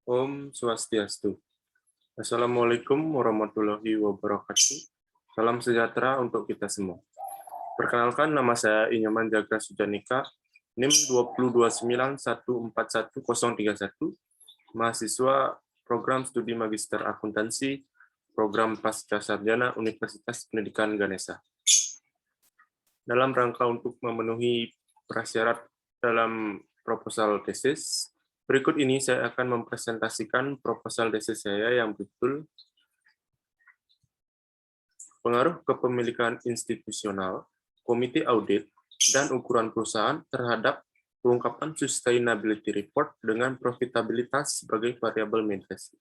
Om Swastiastu. Assalamualaikum warahmatullahi wabarakatuh. Salam sejahtera untuk kita semua. Perkenalkan, nama saya Inyoman Jagra Sujanika, NIM 229141031, mahasiswa Program Studi Magister Akuntansi, Program Pasca Sarjana Universitas Pendidikan Ganesha. Dalam rangka untuk memenuhi prasyarat dalam proposal tesis, berikut ini saya akan mempresentasikan proposal tesis saya yang berjudul Pengaruh Kepemilikan Institusional, Komite Audit, dan Ukuran Perusahaan terhadap pengungkapan Sustainability Report dengan profitabilitas sebagai variabel mediasi.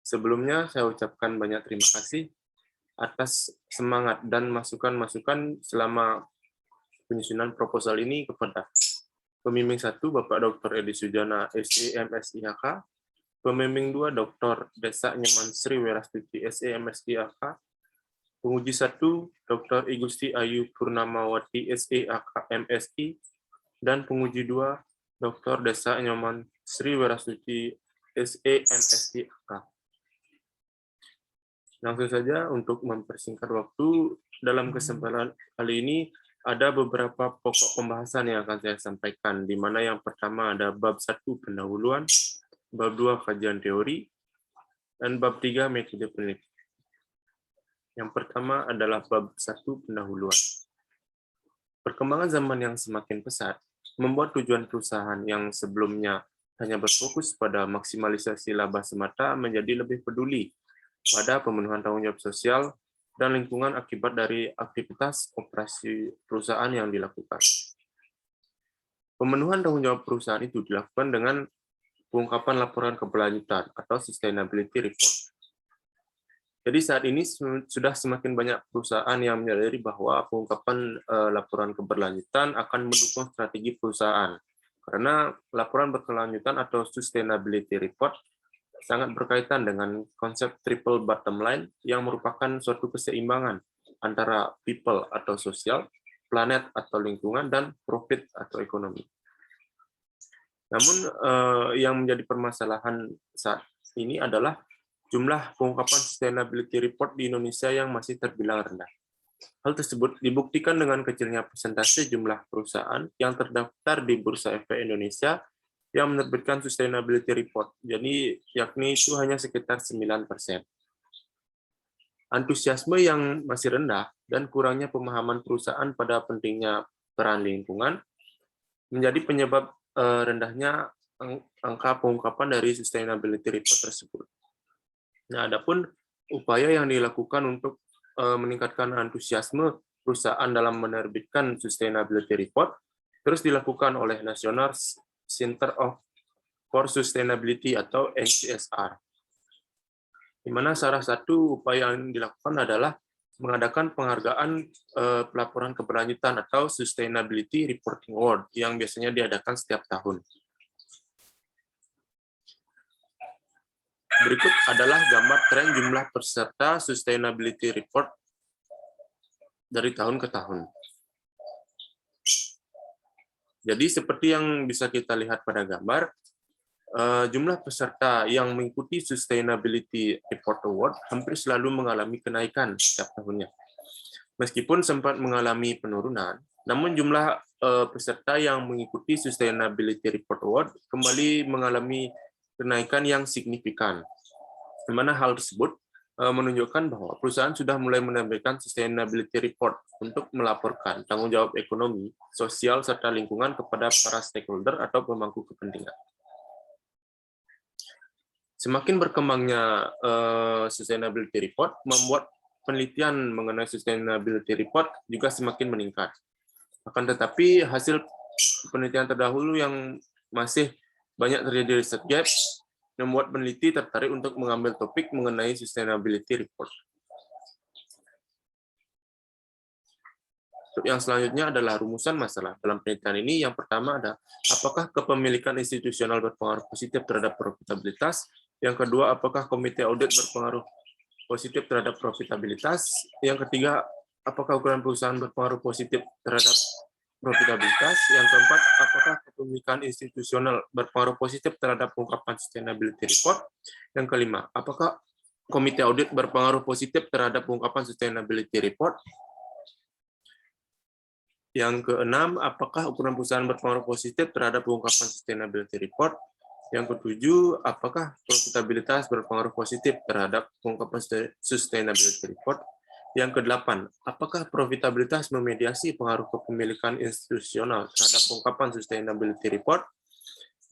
Sebelumnya, saya ucapkan banyak terima kasih atas semangat dan masukan-masukan selama penyusunan proposal ini kepada Pembimbing 1, Bapak Dr. Edi Sujana, SE MSIHK, Pembimbing 2, Dr. Desa Nyoman Sri Werastuti, SE MSIHK, Penguji 1, Dr. Igusti Ayu Purnamawati, SE AK MSI, dan Penguji 2, Dr. Desa Nyoman Sri Werastuti, SE MSIHK. Langsung saja untuk mempersingkat waktu, dalam kesempatan kali ini ada beberapa pokok pembahasan yang akan saya sampaikan, di mana yang pertama ada bab 1 pendahuluan, bab 2 kajian teori, dan bab 3 metode penelitian. Yang pertama adalah bab 1 pendahuluan. Perkembangan zaman yang semakin pesat membuat tujuan perusahaan yang sebelumnya hanya berfokus pada maksimalisasi laba semata menjadi lebih peduli pada pemenuhan tanggung jawab sosial dan lingkungan akibat dari aktivitas operasi perusahaan yang dilakukan. Pemenuhan tanggung jawab perusahaan itu dilakukan dengan pengungkapan laporan keberlanjutan atau sustainability report. Jadi saat ini sudah semakin banyak perusahaan yang menyadari bahwa pengungkapan laporan keberlanjutan akan mendukung strategi perusahaan, karena laporan berkelanjutan atau sustainability report sangat berkaitan dengan konsep triple bottom line yang merupakan suatu keseimbangan antara people atau sosial, planet atau lingkungan, dan profit atau ekonomi. Namun yang menjadi permasalahan saat ini adalah jumlah pengungkapan sustainability report di Indonesia yang masih terbilang rendah. Hal tersebut dibuktikan dengan kecilnya persentase jumlah perusahaan yang terdaftar di Bursa Efek Indonesia yang menerbitkan sustainability report, jadi yakni itu hanya sekitar 9%. Antusiasme yang masih rendah dan kurangnya pemahaman perusahaan pada pentingnya peran lingkungan menjadi penyebab rendahnya angka pengungkapan dari sustainability report tersebut. Nah, adapun upaya yang dilakukan untuk meningkatkan antusiasme perusahaan dalam menerbitkan sustainability report terus dilakukan oleh National Center for Sustainability atau NCSR, di mana salah satu upaya yang dilakukan adalah mengadakan penghargaan pelaporan keberlanjutan atau Sustainability Reporting Award yang biasanya diadakan setiap tahun. Berikut adalah gambar tren jumlah peserta Sustainability Report dari tahun ke tahun. Jadi seperti yang bisa kita lihat pada gambar, jumlah peserta yang mengikuti Sustainability Report Award hampir selalu mengalami kenaikan setiap tahunnya. Meskipun sempat mengalami penurunan, namun jumlah peserta yang mengikuti Sustainability Report Award kembali mengalami kenaikan yang signifikan. Di mana hal tersebut menunjukkan bahwa perusahaan sudah mulai menerbitkan sustainability report untuk melaporkan tanggung jawab ekonomi, sosial, serta lingkungan kepada para stakeholder atau pemangku kepentingan. Semakin berkembangnya sustainability report membuat penelitian mengenai sustainability report juga semakin meningkat. Akan tetapi hasil penelitian terdahulu yang masih banyak terjadi research gap membuat peneliti tertarik untuk mengambil topik mengenai sustainability report. Yang selanjutnya adalah rumusan masalah dalam penelitian ini. Yang pertama ada, apakah kepemilikan institusional berpengaruh positif terhadap profitabilitas? Yang kedua, apakah komite audit berpengaruh positif terhadap profitabilitas? Yang ketiga, apakah ukuran perusahaan berpengaruh positif terhadap profitabilitas. Yang keempat, apakah kepemilikan institusional berpengaruh positif terhadap pengungkapan sustainability report? Yang kelima, apakah komite audit berpengaruh positif terhadap pengungkapan sustainability report? Yang keenam, apakah ukuran perusahaan berpengaruh positif terhadap pengungkapan sustainability report? Yang ketujuh, apakah profitabilitas berpengaruh positif terhadap pengungkapan sustainability report? Yang kedelapan, apakah profitabilitas memediasi pengaruh kepemilikan institusional terhadap pengungkapan sustainability report?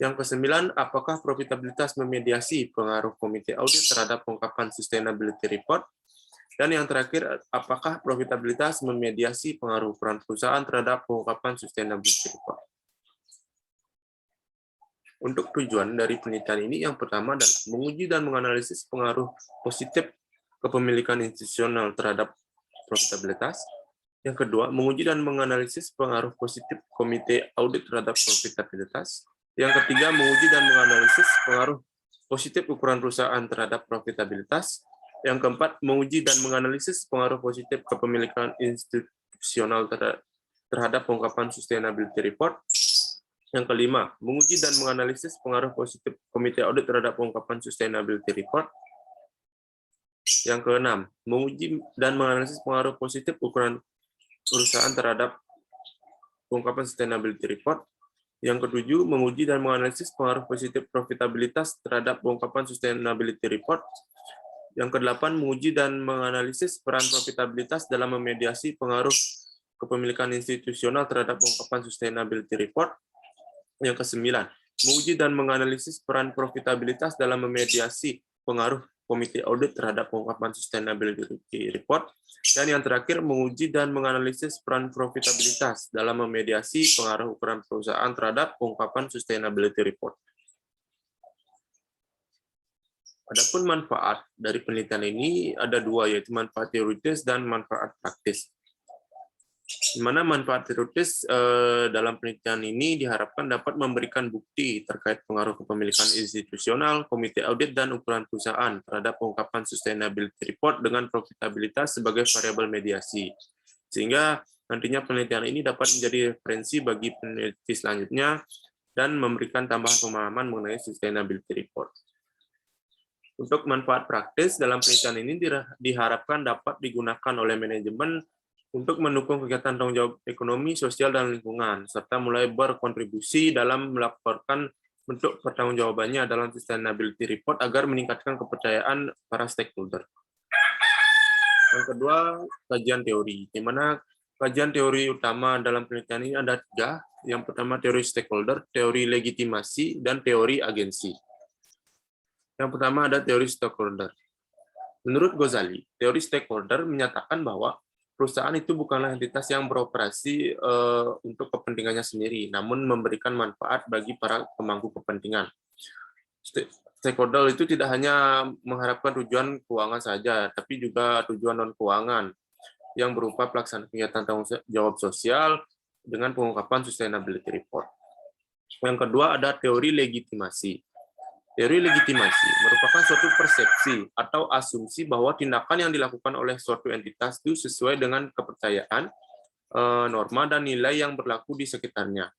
Yang kesembilan, apakah profitabilitas memediasi pengaruh komite audit terhadap pengungkapan sustainability report? Dan yang terakhir, apakah profitabilitas memediasi pengaruh peran perusahaan terhadap pengungkapan sustainability report? Untuk tujuan dari penelitian ini, yang pertama adalah menguji dan menganalisis pengaruh positif kepemilikan institusional terhadap profitabilitas. Yang kedua, menguji dan menganalisis pengaruh positif komite audit terhadap profitabilitas. Yang ketiga, menguji dan menganalisis pengaruh positif ukuran perusahaan terhadap profitabilitas. Yang keempat, menguji dan menganalisis pengaruh positif kepemilikan institusional terhadap pengungkapan sustainability report. Yang kelima, menguji dan menganalisis pengaruh positif komite audit terhadap pengungkapan sustainability report. Yang keenam, menguji dan menganalisis pengaruh positif ukuran perusahaan terhadap pengungkapan sustainability report. Yang ketujuh, menguji dan menganalisis pengaruh positif profitabilitas terhadap pengungkapan sustainability report. Yang kedelapan, menguji dan menganalisis peran profitabilitas dalam memediasi pengaruh kepemilikan institusional terhadap pengungkapan sustainability report. Yang kesembilan, menguji dan menganalisis peran profitabilitas dalam memediasi pengaruh komite audit terhadap pengungkapan sustainability report. Dan yang terakhir, menguji dan menganalisis peran profitabilitas dalam memediasi pengaruh ukuran perusahaan terhadap pengungkapan sustainability report. Adapun manfaat dari penelitian ini ada dua, yaitu manfaat teoritis dan manfaat praktis. Di mana manfaat teoritis dalam penelitian ini diharapkan dapat memberikan bukti terkait pengaruh kepemilikan institusional, komite audit, dan ukuran perusahaan terhadap pengungkapan sustainability report dengan profitabilitas sebagai variabel mediasi. Sehingga nantinya penelitian ini dapat menjadi referensi bagi peneliti selanjutnya dan memberikan tambahan pemahaman mengenai sustainability report. Untuk manfaat praktis dalam penelitian ini diharapkan dapat digunakan oleh manajemen untuk mendukung kegiatan tanggung jawab ekonomi, sosial, dan lingkungan, serta mulai berkontribusi dalam melaporkan bentuk pertanggungjawabannya dalam sustainability report agar meningkatkan kepercayaan para stakeholder. Yang kedua, kajian teori, di mana kajian teori utama dalam penelitian ini ada tiga. Yang pertama, teori stakeholder, teori legitimasi, dan teori agensi. Yang pertama ada teori stakeholder. Menurut Ghazali, teori stakeholder menyatakan bahwa perusahaan itu bukanlah entitas yang beroperasi untuk kepentingannya sendiri, namun memberikan manfaat bagi para pemangku kepentingan. Stakeholder itu tidak hanya mengharapkan tujuan keuangan saja, tapi juga tujuan non-keuangan yang berupa pelaksanaan kegiatan tanggung jawab sosial dengan pengungkapan sustainability report. Yang kedua ada teori legitimasi. Teori legitimasi merupakan suatu persepsi atau asumsi bahwa tindakan yang dilakukan oleh suatu entitas itu sesuai dengan kepercayaan, norma, dan nilai yang berlaku di sekitarnya.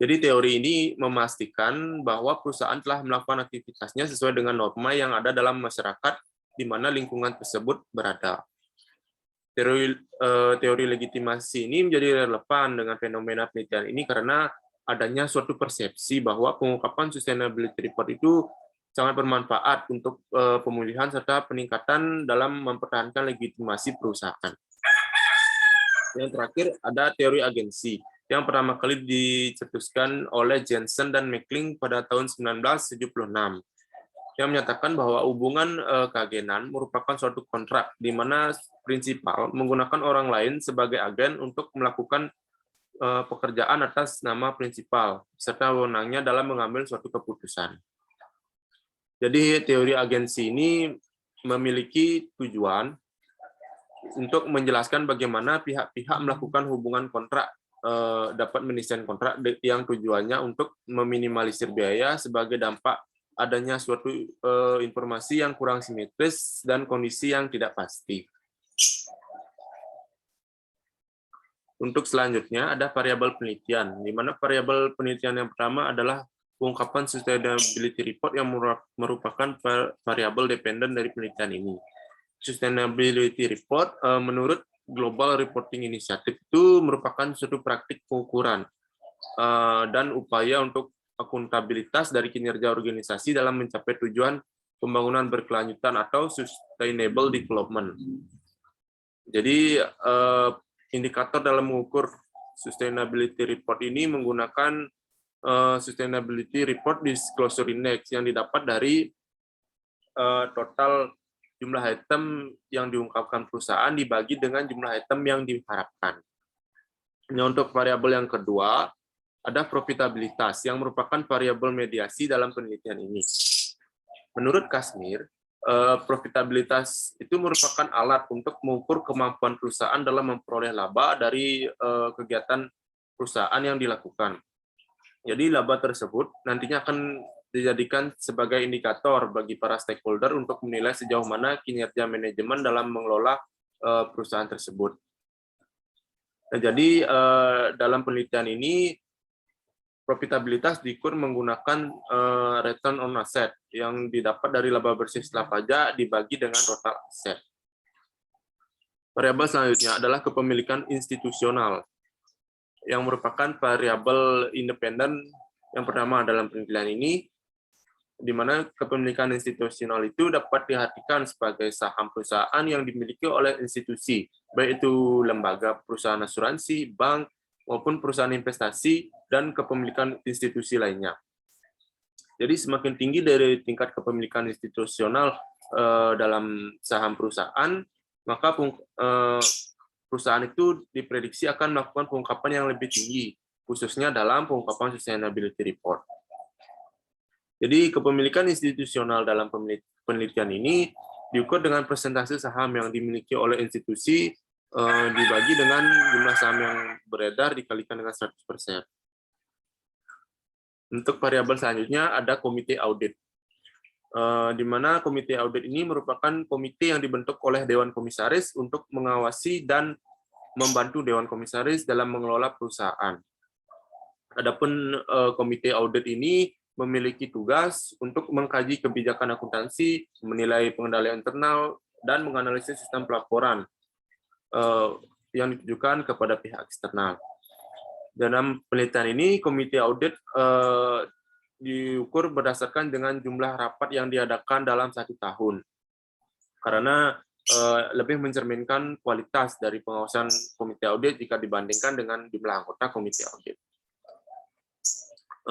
Jadi teori ini memastikan bahwa perusahaan telah melakukan aktivitasnya sesuai dengan norma yang ada dalam masyarakat di mana lingkungan tersebut berada. Teori legitimasi ini menjadi relevan dengan fenomena penelitian ini karena adanya suatu persepsi bahwa pengungkapan sustainability report itu sangat bermanfaat untuk pemulihan serta peningkatan dalam mempertahankan legitimasi perusahaan. Yang terakhir ada teori agensi yang pertama kali dicetuskan oleh Jensen dan Meckling pada tahun 1976 yang menyatakan bahwa hubungan keagenan merupakan suatu kontrak di mana prinsipal menggunakan orang lain sebagai agen untuk melakukan pekerjaan atas nama prinsipal, serta wewenangnya dalam mengambil suatu keputusan. Jadi teori agensi ini memiliki tujuan untuk menjelaskan bagaimana pihak-pihak melakukan hubungan kontrak, dapat mendesain kontrak yang tujuannya untuk meminimalisir biaya sebagai dampak adanya suatu informasi yang kurang simetris dan kondisi yang tidak pasti. Untuk selanjutnya ada variabel penelitian, di mana variabel penelitian yang pertama adalah pengungkapan sustainability report yang merupakan variabel dependen dari penelitian ini. Sustainability report menurut Global Reporting Initiative itu merupakan suatu praktik pengukuran dan upaya untuk akuntabilitas dari kinerja organisasi dalam mencapai tujuan pembangunan berkelanjutan atau sustainable development. Jadi indikator dalam mengukur sustainability report ini menggunakan sustainability report disclosure index yang didapat dari total jumlah item yang diungkapkan perusahaan dibagi dengan jumlah item yang diharapkan. Nah, untuk variabel yang kedua ada profitabilitas yang merupakan variabel mediasi dalam penelitian ini. Menurut Kashmir, profitabilitas itu merupakan alat untuk mengukur kemampuan perusahaan dalam memperoleh laba dari kegiatan perusahaan yang dilakukan. Jadi laba tersebut nantinya akan dijadikan sebagai indikator bagi para stakeholder untuk menilai sejauh mana kinerja manajemen dalam mengelola perusahaan tersebut. Nah, jadi dalam penelitian ini profitabilitas diukur menggunakan return on asset yang didapat dari laba bersih setelah pajak dibagi dengan total aset. Variabel selanjutnya adalah kepemilikan institusional yang merupakan variabel independen yang pertama dalam penelitian ini, di mana kepemilikan institusional itu dapat diartikan sebagai saham perusahaan yang dimiliki oleh institusi, baik itu lembaga perusahaan asuransi, bank, maupun perusahaan investasi, dan kepemilikan institusi lainnya. Jadi semakin tinggi dari tingkat kepemilikan institusional dalam saham perusahaan, maka perusahaan itu diprediksi akan melakukan pengungkapan yang lebih tinggi, khususnya dalam pengungkapan sustainability report. Jadi kepemilikan institusional dalam penelitian ini diukur dengan persentase saham yang dimiliki oleh institusi dibagi dengan jumlah saham yang beredar dikalikan dengan 100%. Untuk variabel selanjutnya ada komite audit, di mana komite audit ini merupakan komite yang dibentuk oleh Dewan Komisaris untuk mengawasi dan membantu Dewan Komisaris dalam mengelola perusahaan. Adapun komite audit ini memiliki tugas untuk mengkaji kebijakan akuntansi, menilai pengendalian internal, dan menganalisis sistem pelaporan yang ditujukan kepada pihak eksternal. Dalam penelitian ini, komite audit diukur berdasarkan dengan jumlah rapat yang diadakan dalam 1 tahun. Karena lebih mencerminkan kualitas dari pengawasan komite audit jika dibandingkan dengan jumlah anggota komite audit.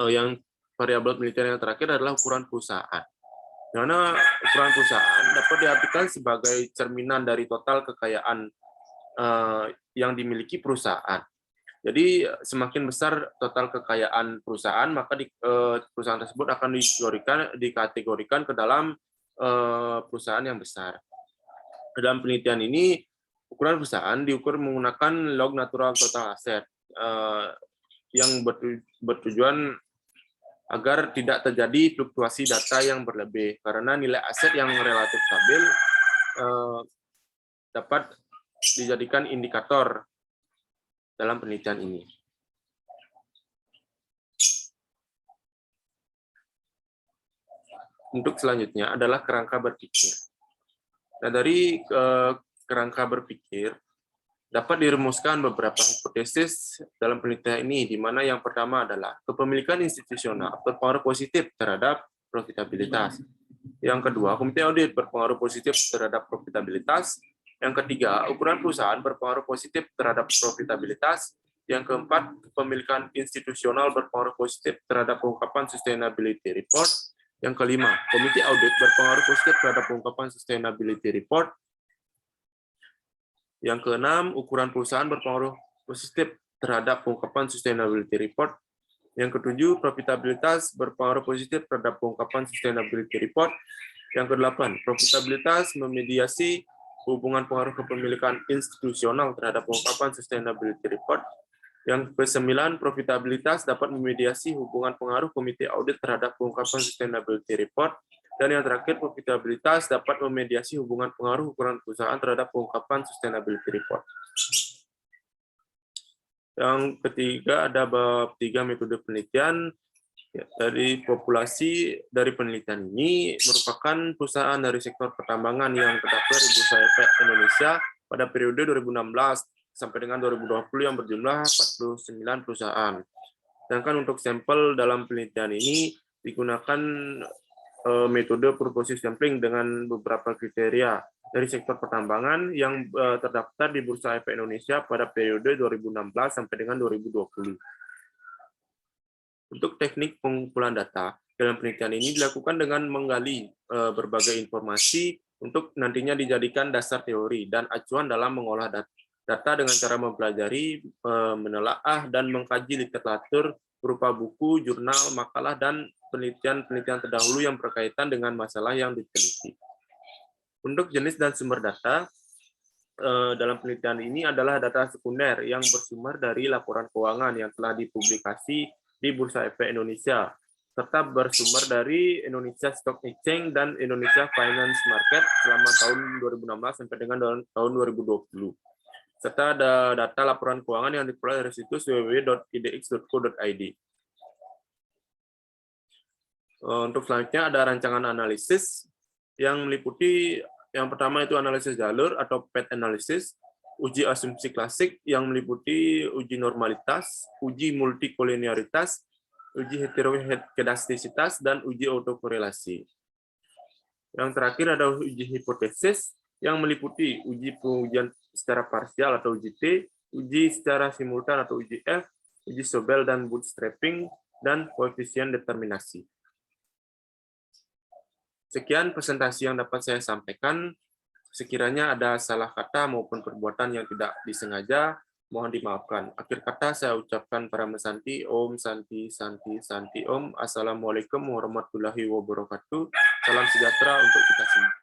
Yang variabel penelitian yang terakhir adalah ukuran perusahaan. Karena ukuran perusahaan dapat diartikan sebagai cerminan dari total kekayaan yang dimiliki perusahaan. Jadi semakin besar total kekayaan perusahaan, maka perusahaan tersebut akan dikategorikan ke dalam perusahaan yang besar. Dalam penelitian ini, ukuran perusahaan diukur menggunakan log natural total asset yang bertujuan agar tidak terjadi fluktuasi data yang berlebih, karena nilai aset yang relatif stabil dapat dijadikan indikator dalam penelitian ini. Untuk selanjutnya adalah kerangka berpikir. Nah, dari kerangka berpikir dapat dirumuskan beberapa hipotesis dalam penelitian ini, di mana yang pertama adalah kepemilikan institusional berpengaruh positif terhadap profitabilitas. Yang kedua, komite audit berpengaruh positif terhadap profitabilitas. Yang ketiga, ukuran perusahaan berpengaruh positif terhadap profitabilitas. Yang keempat, kepemilikan institusional berpengaruh positif terhadap pengungkapan sustainability report. Yang kelima, komite audit berpengaruh positif terhadap pengungkapan sustainability report. Yang keenam, ukuran perusahaan berpengaruh positif terhadap pengungkapan sustainability report. Yang ketujuh, profitabilitas berpengaruh positif terhadap pengungkapan sustainability report. Yang kedelapan, profitabilitas memediasi hubungan pengaruh kepemilikan institusional terhadap pengungkapan sustainability report. Yang ke-9, profitabilitas dapat memediasi hubungan pengaruh komite audit terhadap pengungkapan sustainability report. Dan yang terakhir, profitabilitas dapat memediasi hubungan pengaruh ukuran perusahaan terhadap pengungkapan sustainability report. Yang ketiga ada bab 3 metode penelitian. Ya, dari populasi dari penelitian ini merupakan perusahaan dari sektor pertambangan yang terdaftar di Bursa Efek Indonesia pada periode 2016 sampai dengan 2020 yang berjumlah 49 perusahaan. Sedangkan untuk sampel dalam penelitian ini digunakan metode purposive sampling dengan beberapa kriteria dari sektor pertambangan yang terdaftar di Bursa Efek Indonesia pada periode 2016 sampai dengan 2020. Untuk teknik pengumpulan data dalam penelitian ini dilakukan dengan menggali berbagai informasi untuk nantinya dijadikan dasar teori dan acuan dalam mengolah data dengan cara mempelajari, menelaah, dan mengkaji literatur berupa buku, jurnal, makalah, dan penelitian-penelitian terdahulu yang berkaitan dengan masalah yang diteliti. Untuk jenis dan sumber data, dalam penelitian ini adalah data sekunder yang bersumber dari laporan keuangan yang telah dipublikasi di Bursa Efek Indonesia, serta bersumber dari Indonesia Stock Exchange dan Indonesia Finance Market selama tahun 2016 sampai dengan tahun 2020. Serta ada data laporan keuangan yang diperoleh dari situs www.idx.co.id. Untuk selanjutnya ada rancangan analisis yang meliputi yang pertama itu analisis jalur atau path analysis, uji asumsi klasik yang meliputi uji normalitas, uji multikolinearitas, uji heterokedastisitas, dan uji autokorelasi. Yang terakhir ada uji hipotesis yang meliputi uji pengujian secara parsial atau uji T, uji secara simultan atau uji F, uji Sobel dan bootstrapping, dan koefisien determinasi. Sekian presentasi yang dapat saya sampaikan. Sekiranya ada salah kata maupun perbuatan yang tidak disengaja, mohon dimaafkan. Akhir kata saya ucapkan Parama Santi, Om Santi Santi Santi Om. Assalamualaikum warahmatullahi wabarakatuh. Salam sejahtera untuk kita semua.